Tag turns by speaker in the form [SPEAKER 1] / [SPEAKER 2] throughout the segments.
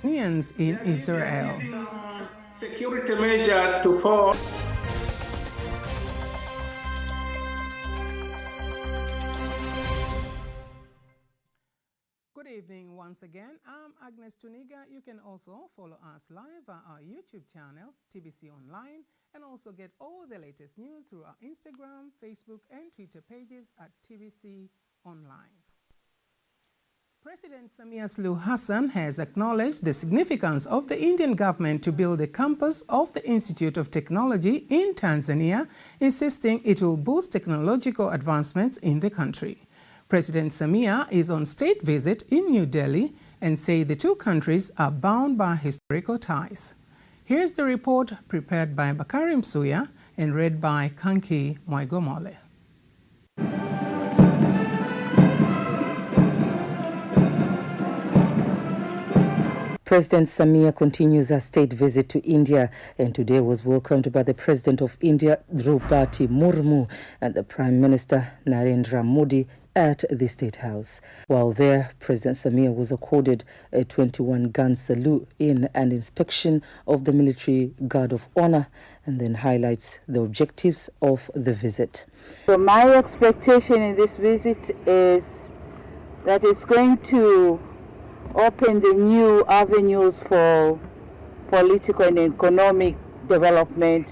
[SPEAKER 1] Tanzanians in Israel.
[SPEAKER 2] Security measures to fall.
[SPEAKER 1] Good evening once again. I'm Agnes Tuniga. You can also follow us live on our YouTube channel, TBConline, and also get all the latest news through our Instagram, Facebook, and Twitter pages at TBConline. President Samia Suluhu Hassan has acknowledged the significance of the Indian government to build a campus of the Institute of Technology in Tanzania, insisting it will boost technological advancements in the country. President Samia is on state visit in New Delhi and said the two countries are bound by historical ties. Here's the report prepared by Bakari Msuya and read by Kanki Mwaigomole.
[SPEAKER 3] President Samia continues her state visit to India and today was welcomed by the President of India, Draupadi Murmu, and the Prime Minister, Narendra Modi, at the State House. While there, President Samia was accorded a 21-gun salute in an inspection of the Military Guard of Honor and then highlights the objectives of the visit.
[SPEAKER 4] So my expectation in this visit is that it's going to open the new avenues for political and economic development,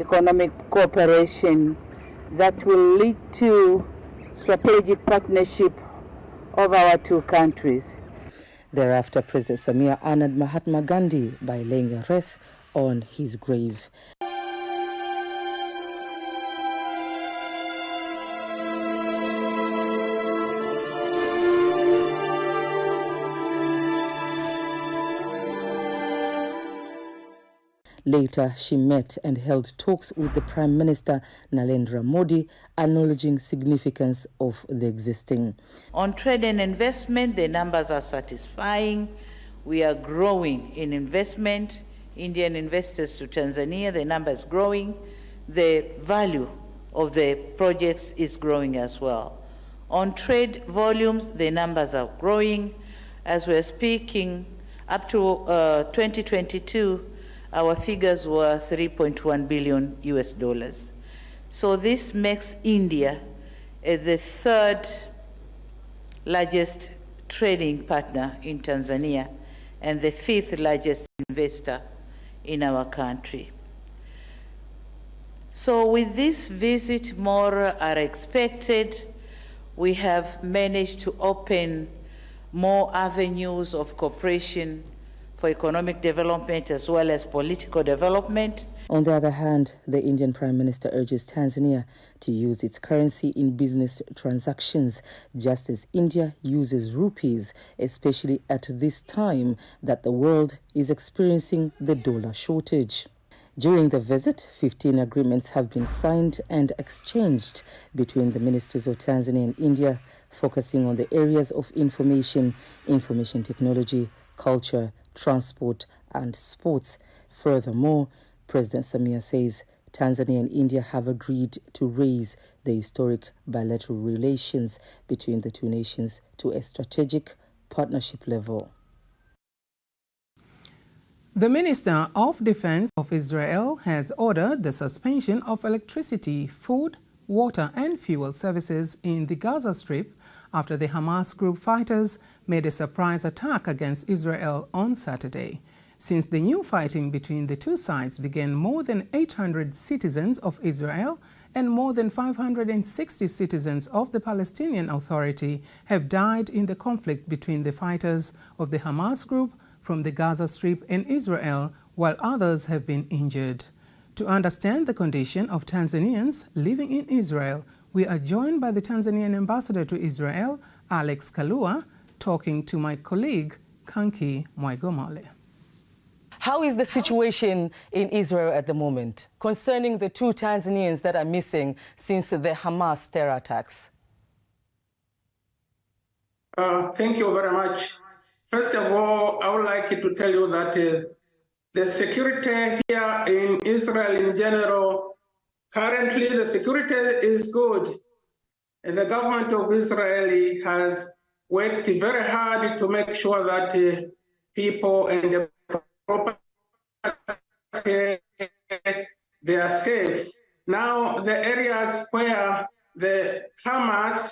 [SPEAKER 4] economic cooperation that will lead to strategic partnership of our two countries.
[SPEAKER 3] Thereafter, President Samia honored Mahatma Gandhi by laying a wreath on his grave. Later, she met and held talks with the Prime Minister Narendra Modi, acknowledging significance of the existing.
[SPEAKER 5] On trade and investment, the numbers are satisfying. We are growing in investment. Indian investors to Tanzania, the number is growing. The value of the projects is growing as well. On trade volumes, the numbers are growing. As we're speaking, up to 2022, our figures were $3.1 billion US. So this makes India the third largest trading partner in Tanzania and the fifth largest investor in our country. So with this visit, more are expected. We have managed to open more avenues of cooperation for economic development as well as political development.
[SPEAKER 3] On the other hand, the Indian Prime Minister urges Tanzania to use its currency in business transactions, just as India uses rupees, especially at this time that the world is experiencing the dollar shortage. During the visit, 15 agreements have been signed and exchanged between the ministers of Tanzania and India, focusing on the areas of information technology, culture, transport and sports. Furthermore, President Samia says Tanzania and India have agreed to raise the historic bilateral relations between the two nations to a strategic partnership level.
[SPEAKER 1] The Minister of Defense of Israel has ordered the suspension of electricity, food, water and fuel services in the Gaza Strip after the Hamas group fighters made a surprise attack against Israel on Saturday. Since the new fighting between the two sides began, more than 800 citizens of Israel and more than 560 citizens of the Palestinian Authority have died in the conflict between the fighters of the Hamas group from the Gaza Strip and Israel, while others have been injured. To understand the condition of Tanzanians living in Israel, we are joined by the Tanzanian ambassador to Israel, Alex Kalua, talking to my colleague, Kanki Mwaigomole.
[SPEAKER 3] How is the situation in Israel at the moment concerning the two Tanzanians that are missing since the Hamas terror attacks?
[SPEAKER 2] Thank you very much. First of all, I would like to tell you that the security here in Israel in general, currently the security is good. And the government of Israel has worked very hard to make sure that people and the property, they are safe. Now, the areas where the Hamas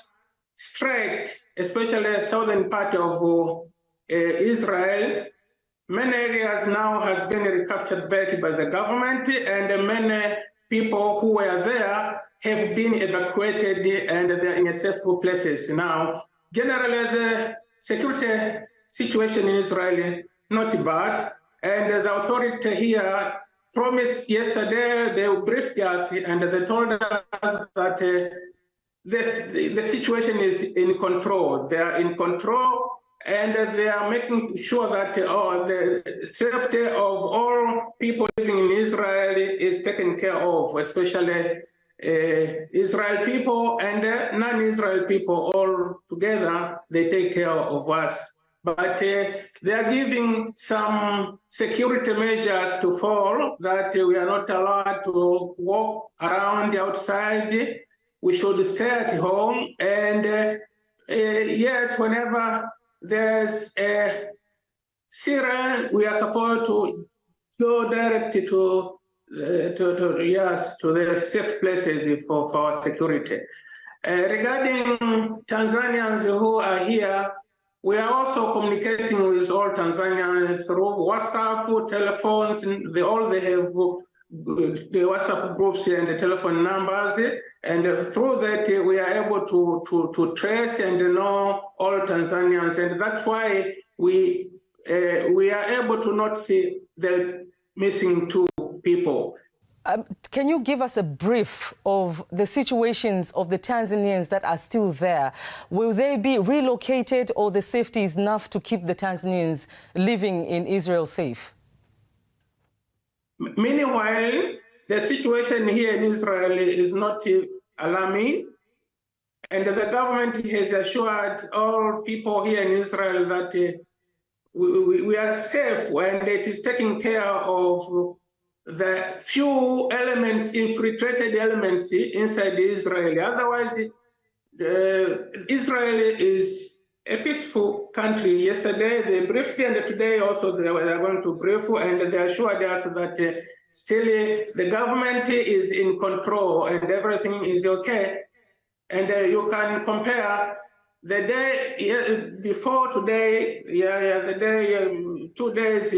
[SPEAKER 2] strike, especially the southern part of Israel, many areas now has been recaptured back by the government, and many people who were there have been evacuated and they're in safe places now. Generally, the security situation in Israel not bad, and the authority here promised yesterday, they briefed us and they told us that the situation is in control. They are in control, and they are making sure that the safety of all people living in Israel is taken care of, especially Israel people and non-Israel people all together. They take care of us. But they are giving some security measures to follow, that we are not allowed to walk around outside. We should stay at home. And yes, whenever there's a siren, we are supposed to go direct to the safe places for our security. Regarding Tanzanians who are here, we are also communicating with all Tanzanians through WhatsApp, telephones, they have the WhatsApp groups and the telephone numbers, and through that we are able to trace and know all Tanzanians, and that's why we are able to not see the missing two people.
[SPEAKER 3] Can you give us a brief of the situations of the Tanzanians that are still there? Will they be relocated, or the safety is enough to keep the Tanzanians living in Israel safe?
[SPEAKER 2] Meanwhile, the situation here in Israel is not alarming, and the government has assured all people here in Israel that we are safe, and it is taking care of the few elements, infiltrated elements inside Israel. Otherwise, Israel is a peaceful country. Yesterday they briefed, and today also they are going to brief, and they assured us that still the government is in control and everything is okay. And you can compare the day before today, the day, 2 days,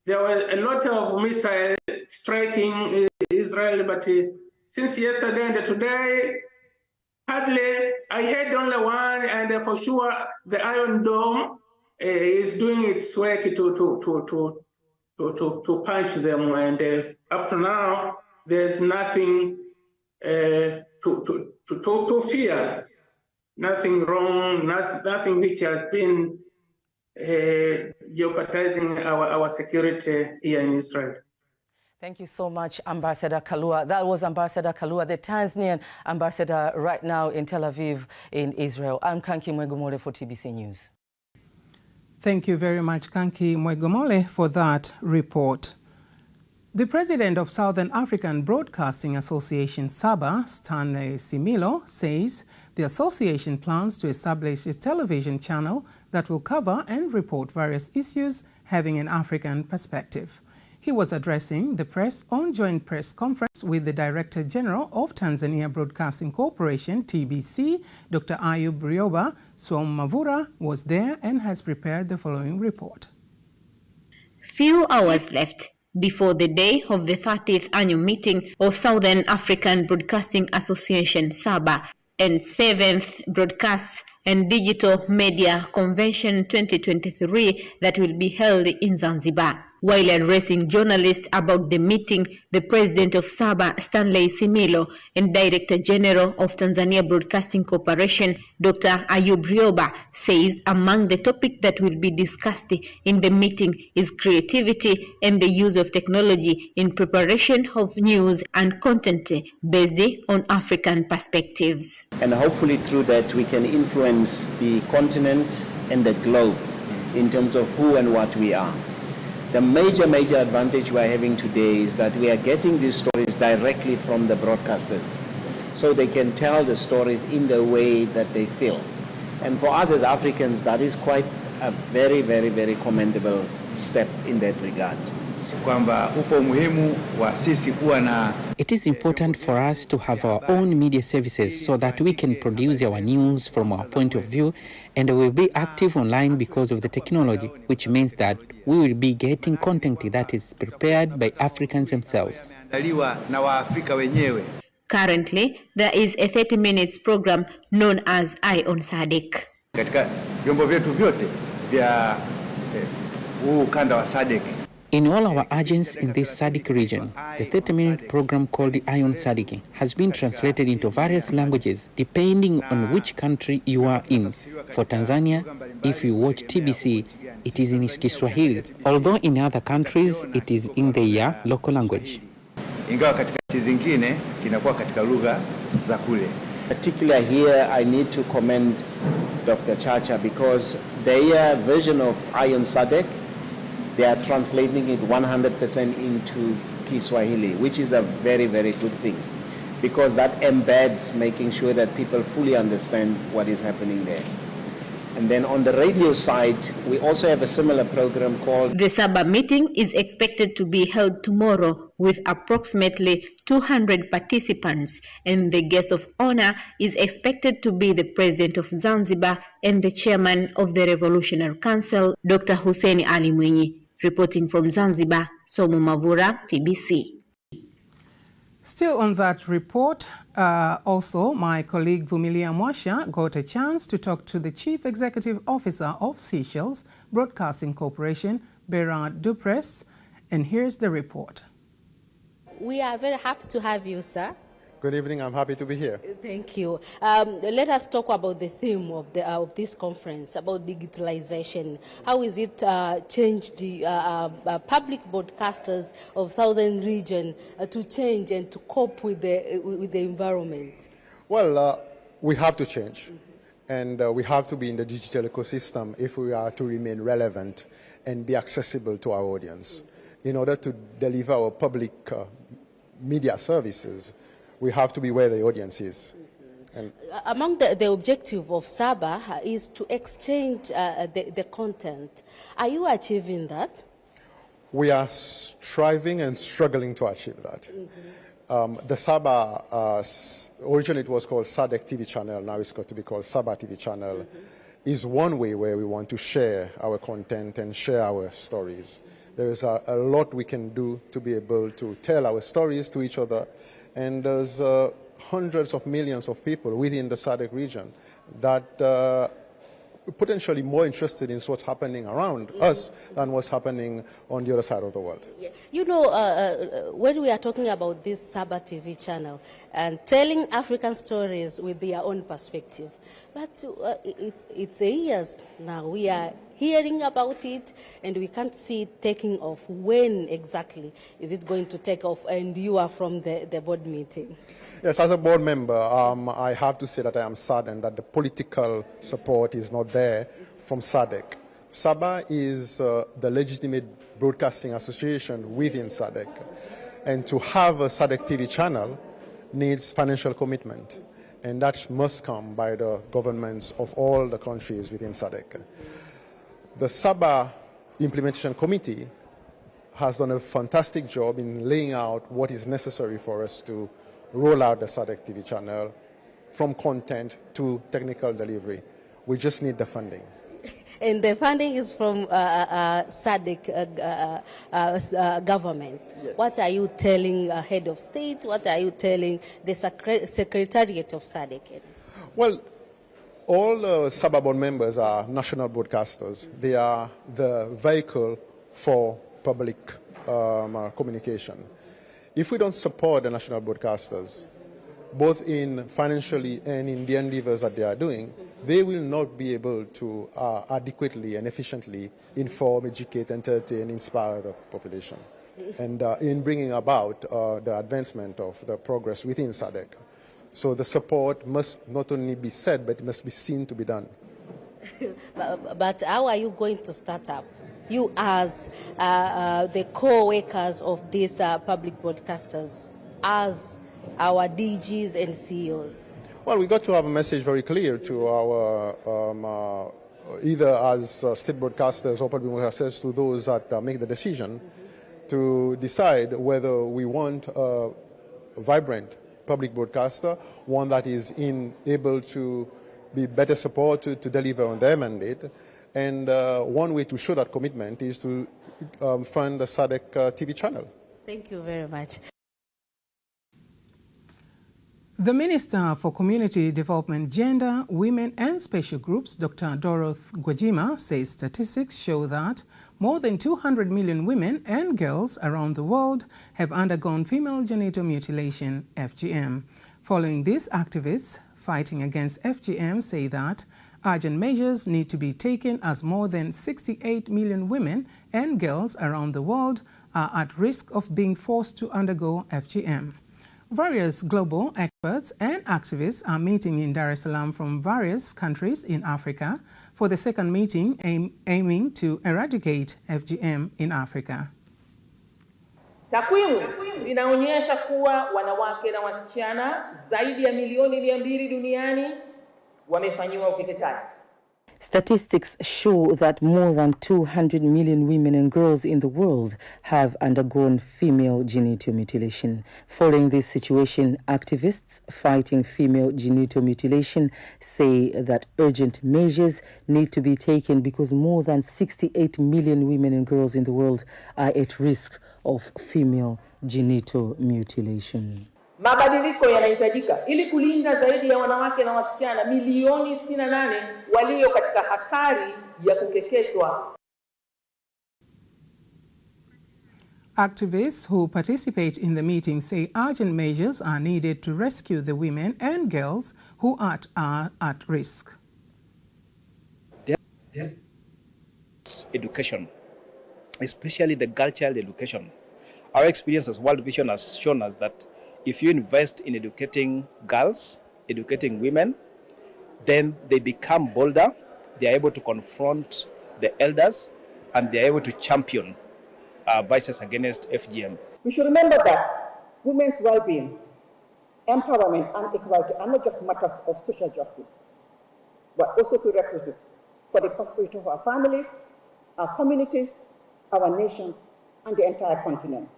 [SPEAKER 2] there were a lot of missiles striking Israel, but since yesterday and today, hardly, I had only one, and for sure the Iron Dome is doing its work to punch them, and up to now, there's nothing to fear, nothing wrong, nothing which has been jeopardizing our security here in Israel.
[SPEAKER 3] Thank you so much, Ambassador Kalua. That was Ambassador Kalua, the Tanzanian ambassador right now in Tel Aviv in Israel. I'm Kanki Mwegomole for TBC News.
[SPEAKER 1] Thank you very much, Kanki Mwegomole, for that report. The president of Southern African Broadcasting Association, SABA, Stanley Similo, says the association plans to establish a television channel that will cover and report various issues having an African perspective. He was addressing the press on joint press conference with the Director General of Tanzania Broadcasting Corporation, TBC, Dr. Ayub Rioba. Swam Mavura was there and has prepared the following report.
[SPEAKER 6] Few hours left before the day of the 30th annual meeting of Southern African Broadcasting Association, SABA, and 7th Broadcast and Digital Media Convention 2023 that will be held in Zanzibar. While addressing journalists about the meeting, the president of SABA, Stanley Similo, and Director General of Tanzania Broadcasting Corporation, Dr. Ayub Rioba, says among the topics that will be discussed in the meeting is creativity and the use of technology in preparation of news and content based on African perspectives.
[SPEAKER 7] And hopefully through that we can influence the continent and the globe in terms of who and what we are. The major advantage we're having today is that we are getting these stories directly from the broadcasters, so they can tell the stories in the way that they feel. And for us as Africans, that is quite a very, very, very commendable step in that regard.
[SPEAKER 8] It is important for us to have our own media services so that we can produce our news from our point of view, and we will be active online because of the technology, which means that we will be getting content that is prepared by Africans themselves.
[SPEAKER 6] Currently, there is a 30 minutes program known as Eye on SADC.
[SPEAKER 8] In all our agents in this SADC region, the 30-minute program called the Eye on SADC has been translated into various languages depending on which country you are in. For Tanzania, if you watch TBC, it is in Kiswahili, although in other countries it is in their local language.
[SPEAKER 7] Particularly here, I need to commend Dr. Chacha because their version of Eye on SADC, they are translating it 100% into Kiswahili, which is a very, very good thing because that embeds making sure that people fully understand what is happening there. And then on the radio side, we also have a similar program called...
[SPEAKER 6] The SABA meeting is expected to be held tomorrow with approximately 200 participants, and the guest of honor is expected to be the President of Zanzibar and the Chairman of the Revolutionary Council, Dr. Hussein Ali Mwinyi. Reporting from Zanzibar, Somo Mavura, TBC.
[SPEAKER 1] Still on that report, also my colleague Vumilia Mwasha got a chance to talk to the Chief Executive Officer of Seychelles Broadcasting Corporation, Berard Dupress, and here's the report.
[SPEAKER 9] We are very happy to have you, sir.
[SPEAKER 10] Good evening. I'm happy to be here.
[SPEAKER 9] Thank you. Let us talk about the theme of this conference, about digitalization. How is it changed the public broadcasters of southern region to change and to cope with the environment?
[SPEAKER 10] Well, we have to change, and we have to be in the digital ecosystem if we are to remain relevant and be accessible to our audience. In order to deliver our public media services, we have to be where the audience is. And
[SPEAKER 9] among the objective of SABA is to exchange the content. Are you achieving that?
[SPEAKER 10] We are striving and struggling to achieve that. The SABA, originally it was called SADC TV channel, now it's got to be called SABA TV channel, is one way where we want to share our content and share our stories. There is a lot we can do to be able to tell our stories to each other. And there's hundreds of millions of people within the SADC region that are potentially more interested in what's happening around us than what's happening on the other side of the world.
[SPEAKER 9] Yeah. You know, when we are talking about this SABA TV channel and telling African stories with their own perspective, but it's years now we are hearing about it and we can't see it taking off. When exactly is it going to take off? And you are from the board meeting.
[SPEAKER 10] Yes, as a board member, I have to say that I am saddened that the political support is not there from SADC. SABA is the legitimate broadcasting association within SADC. And to have a SADC TV channel needs financial commitment. And that must come by the governments of all the countries within SADC. The SABA Implementation Committee has done a fantastic job in laying out what is necessary for us to roll out the SADC TV channel from content to technical delivery. We just need the funding.
[SPEAKER 9] And the funding is from SADC government. Yes. What are you telling head of state? What are you telling the secretariat of SADC?
[SPEAKER 10] Well, all SABA board members are national broadcasters. They are the vehicle for public communication. If we don't support the national broadcasters, both in financially and in the endeavors that they are doing, they will not be able to adequately and efficiently inform, educate, entertain, inspire the population. And in bringing about the advancement of the progress within SADC. So the support must not only be said, but it must be seen to be done.
[SPEAKER 9] But how are you going to start up? You as the co-workers of these public broadcasters, as our DGs and CEOs?
[SPEAKER 10] Well, we got to have a message very clear to our either as state broadcasters or public broadcasters, to those that make the decision to decide whether we want a vibrant public broadcaster, one that is able to be better supported to deliver on their mandate. And one way to show that commitment is to fund the SADC TV channel.
[SPEAKER 9] Thank you very much.
[SPEAKER 1] The Minister for Community Development, Gender, Women and Special Groups, Dr. Dorothy Gwajima, says statistics show that more than 200 million women and girls around the world have undergone female genital mutilation, FGM. Following this, activists fighting against FGM say that urgent measures need to be taken as more than 68 million women and girls around the world are at risk of being forced to undergo FGM. Various global experts and activists are meeting in Dar es Salaam from various countries in Africa for the second meeting aiming to eradicate FGM in Africa.
[SPEAKER 11] Takwimu zinaonyesha kuwa wanawake na wasichana zaidi ya milioni 200 duniani wamefanyiwa ukeketaji.
[SPEAKER 3] Statistics show that more than 200 million women and girls in the world have undergone female genital mutilation. Following this situation, activists fighting female genital mutilation say that urgent measures need to be taken because more than 68 million women and girls in the world are at risk of female genital mutilation.
[SPEAKER 11] Mabadiliko yanahitajika ili kulinda zaidi ya wanawake na wasichana milioni 68 walio katika hatari ya kukeketwa.
[SPEAKER 1] Activists who participate in the meeting say urgent measures are needed to rescue the women and girls who are at risk.
[SPEAKER 12] Education, especially the girl child education. Our experience as World Vision has shown us that if you invest in educating girls, educating women, then they become bolder, they are able to confront the elders, and they are able to champion vices against FGM.
[SPEAKER 13] We should remember that women's well-being, empowerment, and equality are not just matters of social justice, but also prerequisites for the prosperity of our families, our communities, our nations, and the entire continent.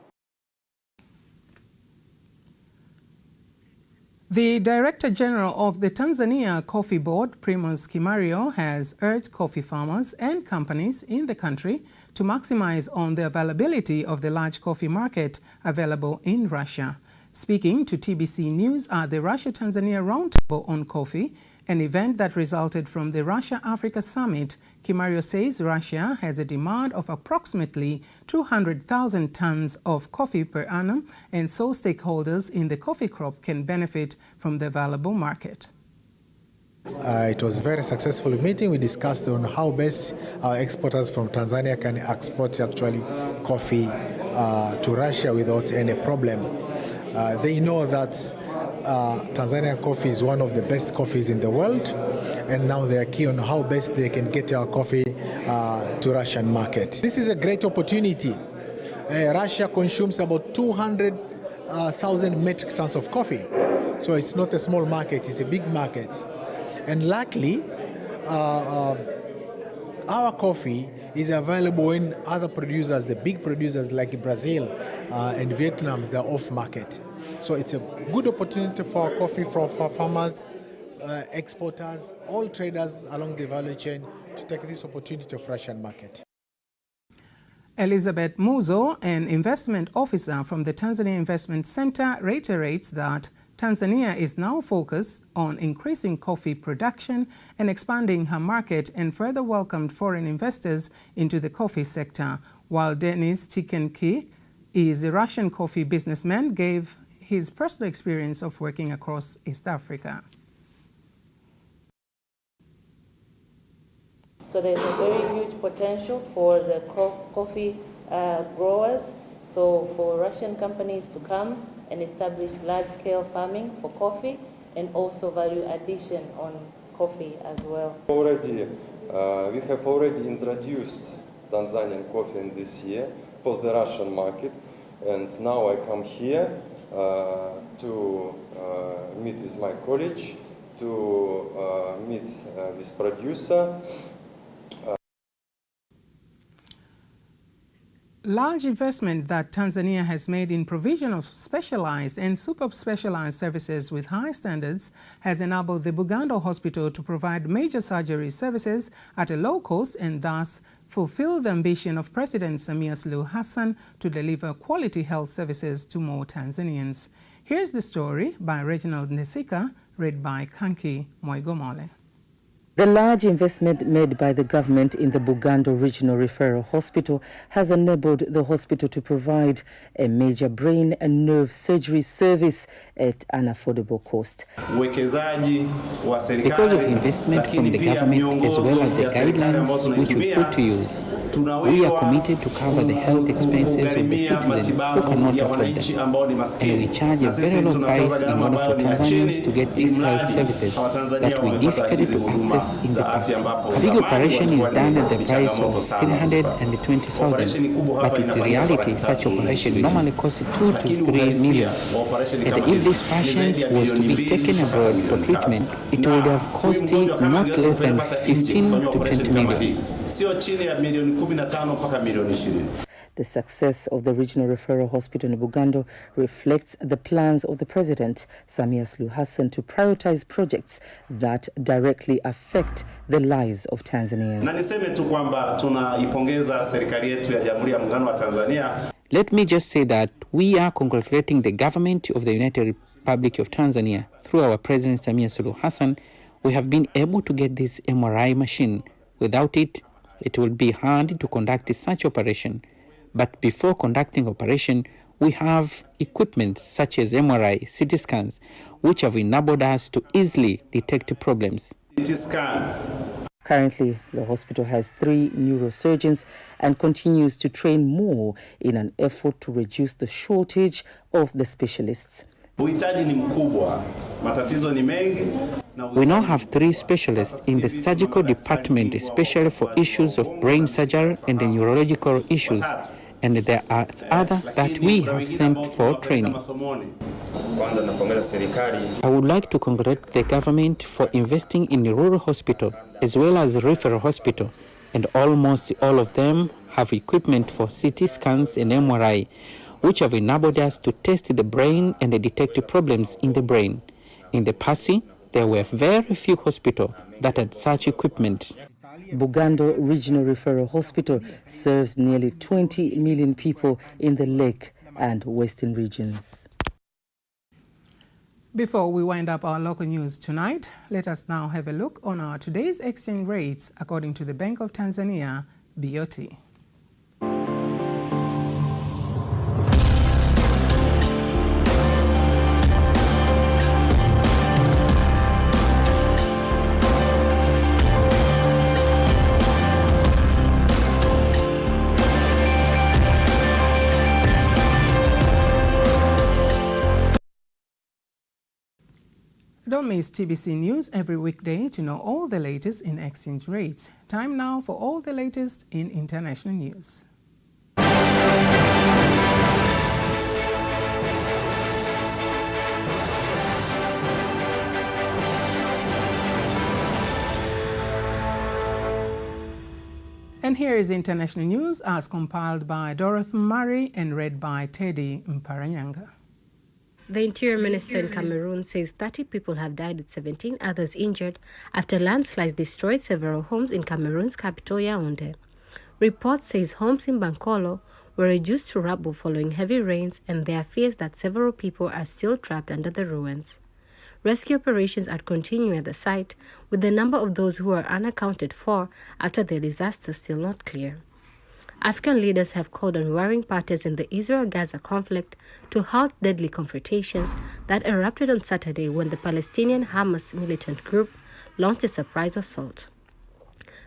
[SPEAKER 1] The Director General of the Tanzania Coffee Board, Primus Kimario, has urged coffee farmers and companies in the country to maximize on the availability of the large coffee market available in Russia. Speaking to TBC News at the Russia-Tanzania Roundtable on Coffee, an event that resulted from the Russia-Africa Summit, Kimario says Russia has a demand of approximately 200,000 tons of coffee per annum, and so stakeholders in the coffee crop can benefit from the available market.
[SPEAKER 14] It was a very successful meeting. We discussed on how best our exporters from Tanzania can export actually coffee to Russia without any problem. They know that Tanzania coffee is one of the best coffees in the world, and now they are key on how best they can get our coffee to Russian market. This is a great opportunity. Russia consumes about 200,000 metric tons of coffee, so it's not a small market, it's a big market. And luckily, our coffee is available in other producers, the big producers like Brazil and Vietnam, they're off market. So it's a good opportunity for our coffee, for farmers, exporters, all traders along the value chain to take this opportunity of Russian market.
[SPEAKER 1] Elizabeth Muzo, an investment officer from the Tanzania Investment Center, reiterates that Tanzania is now focused on increasing coffee production and expanding her market, and further welcomed foreign investors into the coffee sector, while Denis Tikenki is a Russian coffee businessman, gave his personal experience of working across East Africa.
[SPEAKER 15] So there's a very huge potential for the coffee growers, so for Russian companies to come and establish large-scale farming for coffee, and also value addition on coffee as well.
[SPEAKER 16] We have already introduced Tanzanian coffee in this year for the Russian market, and now I come here to meet with my colleague, to meet with producer,
[SPEAKER 1] Large investment that Tanzania has made in provision of specialized and super specialized services with high standards has enabled the Bugando Hospital to provide major surgery services at a low cost and thus fulfill the ambition of President Samia Suluhu Hassan to deliver quality health services to more Tanzanians. Here's the story by Reginald Nesika, read by Kanki Moigomole.
[SPEAKER 3] The large investment made by the government in the Bugando Regional Referral Hospital has enabled the hospital to provide a major brain and nerve surgery service at an affordable cost.
[SPEAKER 8] Because of investment from the government as well as the guidelines which we put to use, we are committed to cover the health expenses of the citizens who cannot afford them, and we charge a very low price in order for Tanzanians to get these health services that we difficult to access in the past. A big operation is done at the price of 320,000, but in reality such operation normally costs 2 to 3 million. And if this patient was to be taken abroad for treatment, it would have cost not less than 15 to 20 million.
[SPEAKER 3] The success of the Regional Referral Hospital in Bugando reflects the plans of the President, Samia Suluhu Hassan, to prioritize projects that directly affect the lives of Tanzanians.
[SPEAKER 8] Let me just say that we are congratulating the government of the United Republic of Tanzania. Through our President Samia Suluhu Hassan, we have been able to get this MRI machine. Without it, it will be hard to conduct such operation. But before conducting operation, we have equipment such as MRI, CT scans, which have enabled us to easily detect problems.
[SPEAKER 3] Currently, the hospital has 3 neurosurgeons and continues to train more in an effort to reduce the shortage of the specialists.
[SPEAKER 8] We now have 3 specialists in the surgical department, especially for issues of brain surgery and the neurological issues, and there are others that we have sent for training. I would like to congratulate the government for investing in the rural hospital as well as the referral hospital, and almost all of them have equipment for CT scans and MRI, which have enabled us to test the brain and detect problems in the brain. In the past, there were very few hospitals that had such equipment.
[SPEAKER 3] Bugando Regional Referral Hospital serves nearly 20 million people in the Lake and Western regions.
[SPEAKER 1] Before we wind up our local news tonight, let us now have a look on our today's exchange rates according to the Bank of Tanzania, BOT. Don't miss TBC News every weekday to know all the latest in exchange rates. Time now for all the latest in international news. And here is international news as compiled by Dorothy Murray and read by Teddy Mparanyanga.
[SPEAKER 17] The Interior Minister in Cameroon says 30 people have died and 17 others injured after landslides destroyed several homes in Cameroon's capital, Yaoundé. Reports says homes in Bankolo were reduced to rubble following heavy rains, and there are fears that several people are still trapped under the ruins. Rescue operations are continuing at the site, with the number of those who are unaccounted for after the disaster still not clear. African leaders have called on warring parties in the Israel-Gaza conflict to halt deadly confrontations that erupted on Saturday when the Palestinian Hamas militant group launched a surprise assault.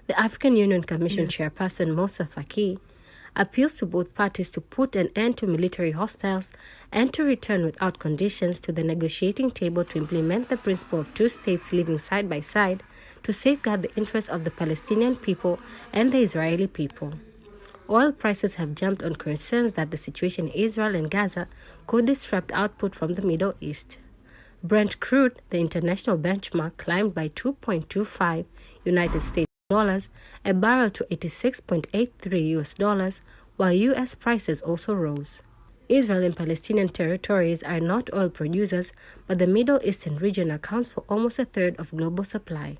[SPEAKER 17] The African Union Commission chairperson Moussa Faki appeals to both parties to put an end to military hostiles and to return without conditions to the negotiating table to implement the principle of 2 states living side by side to safeguard the interests of the Palestinian people and the Israeli people. Oil prices have jumped on concerns that the situation in Israel and Gaza could disrupt output from the Middle East. Brent crude, the international benchmark, climbed by 2.25 United States dollars a barrel to $86.83 US dollars, while U.S. prices also rose. Israel and Palestinian territories are not oil producers, but the Middle Eastern region accounts for almost a third of global supply.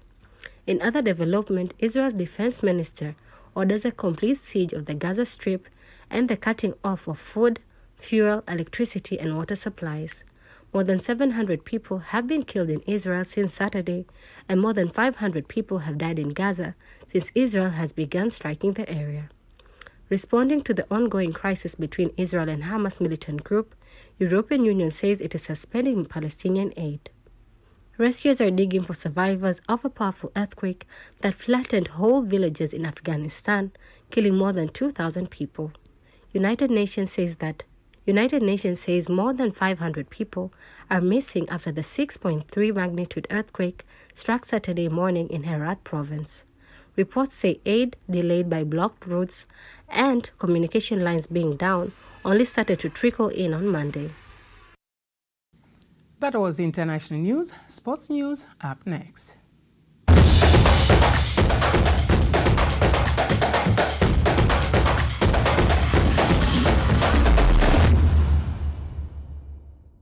[SPEAKER 17] In other development, Israel's defense minister orders a complete siege of the Gaza Strip and the cutting off of food, fuel, electricity, and water supplies. More than 700 people have been killed in Israel since Saturday, and more than 500 people have died in Gaza since Israel has begun striking the area. Responding to the ongoing crisis between Israel and Hamas militant group, European Union says it is suspending Palestinian aid. Rescuers are digging for survivors of a powerful earthquake that flattened whole villages in Afghanistan, killing more than 2,000 people. United Nations says more than 500 people are missing after the 6.3 magnitude earthquake struck Saturday morning in Herat province. Reports say aid, delayed by blocked routes and communication lines being down, only started to trickle in on Monday.
[SPEAKER 1] That was international news. Sports news up next.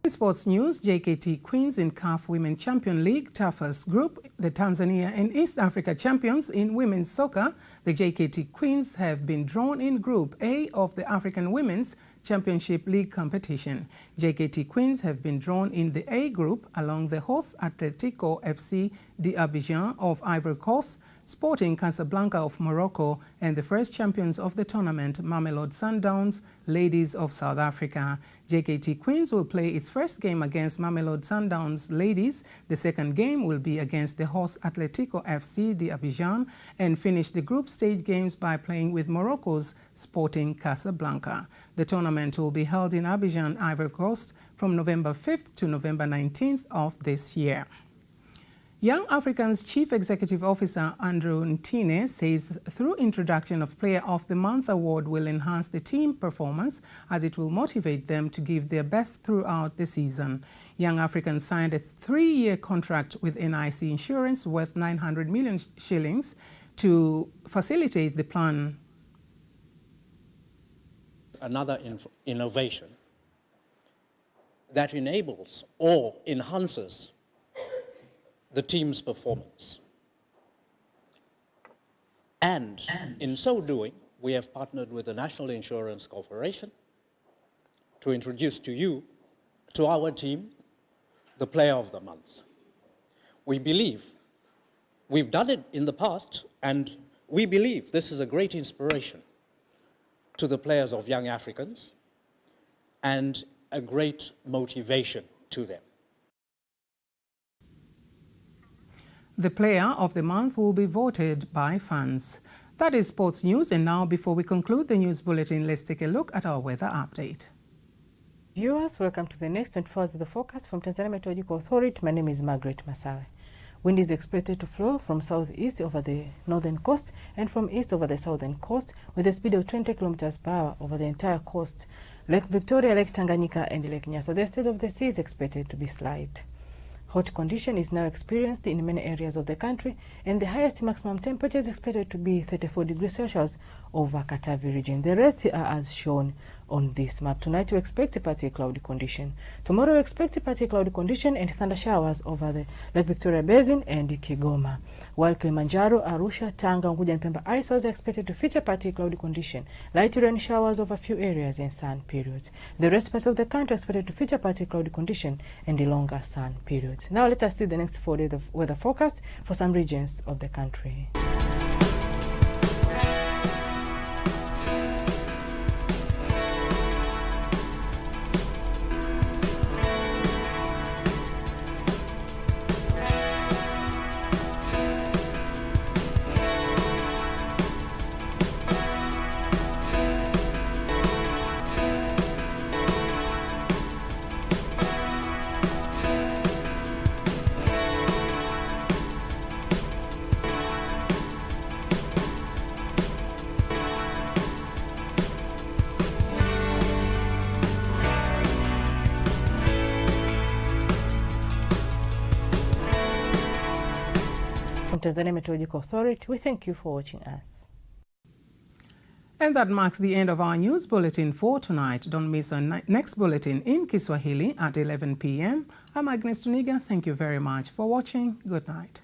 [SPEAKER 1] In sports news, JKT Queens in CAF Women Champion League toughest group, the Tanzania and East Africa champions in women's soccer, the JKT Queens have been drawn in Group A of the African Women's Championship League competition. JKT Queens have been drawn in the A group along the host Atletico FC d'Abidjan of Ivory Coast, Sporting Casablanca of Morocco, and the first champions of the tournament, Mamelodi Sundowns, Ladies of South Africa. JKT Queens will play its first game against Mamelodi Sundowns Ladies. The second game will be against the host Atletico FC d'Abidjan, and finish the group stage games by playing with Morocco's Sporting Casablanca. The tournament will be held in Abidjan, Ivory Coast from November 5th to November 19th of this year. Young African's Chief Executive Officer Andrew Ntine says through introduction of Player of the Month award will enhance the team performance as it will motivate them to give their best throughout the season. Young African signed a 3-year contract with NIC Insurance worth 900 million shillings to facilitate the plan.
[SPEAKER 18] Another innovation that enables or enhances the team's performance. And in so doing, we have partnered with the National Insurance Corporation to introduce to you, to our team, the Player of the Month. We believe we've done it in the past, and we believe this is a great inspiration to the players of Young Africans and a great motivation to them.
[SPEAKER 1] The Player of the Month will be voted by fans. That is sports news, and now before we conclude the news bulletin, let's take a look at our weather update.
[SPEAKER 19] Viewers, welcome to the next 24 hours of the forecast from Tanzania Meteorological Authority. My name is Margaret Masawe. Wind is expected to flow from southeast over the northern coast and from east over the southern coast with a speed of 20 kilometers per hour over the entire coast. Lake Victoria, Lake Tanganyika, and Lake Nyasa. The state of the sea is expected to be slight. Hot condition is now experienced in many areas of the country, and the highest maximum temperature is expected to be 34 degrees Celsius over Katavi region. The rest are as shown on this map. Tonight we expect a partly cloudy condition. Tomorrow we expect a partly cloudy condition and thunder showers over the Lake Victoria Basin and Kigoma. While Kilimanjaro, Arusha, Tanga, Unguja and Pemba Isles are expected to feature partly cloudy condition, light rain showers over a few areas and sun periods. The rest parts of the country are expected to feature partly cloudy condition and the longer sun periods. Now let us see the next 4 days of weather forecast for some regions of the country. Tanzania Meteorological Authority, we thank you for watching us.
[SPEAKER 1] And that marks the end of our news bulletin for tonight. Don't miss our next bulletin in Kiswahili at 11 p.m. I'm Agnes Tuniga. Thank you very much for watching. Good night.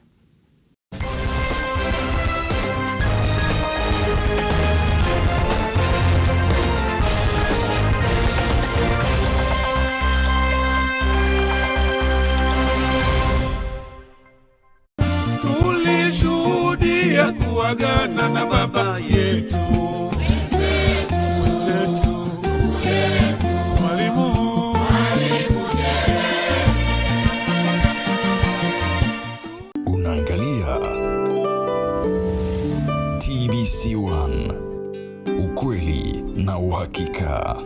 [SPEAKER 20] Tulishuhudia kuagana na baba yetu
[SPEAKER 21] Unaangalia TBC1, ukweli na uhakika.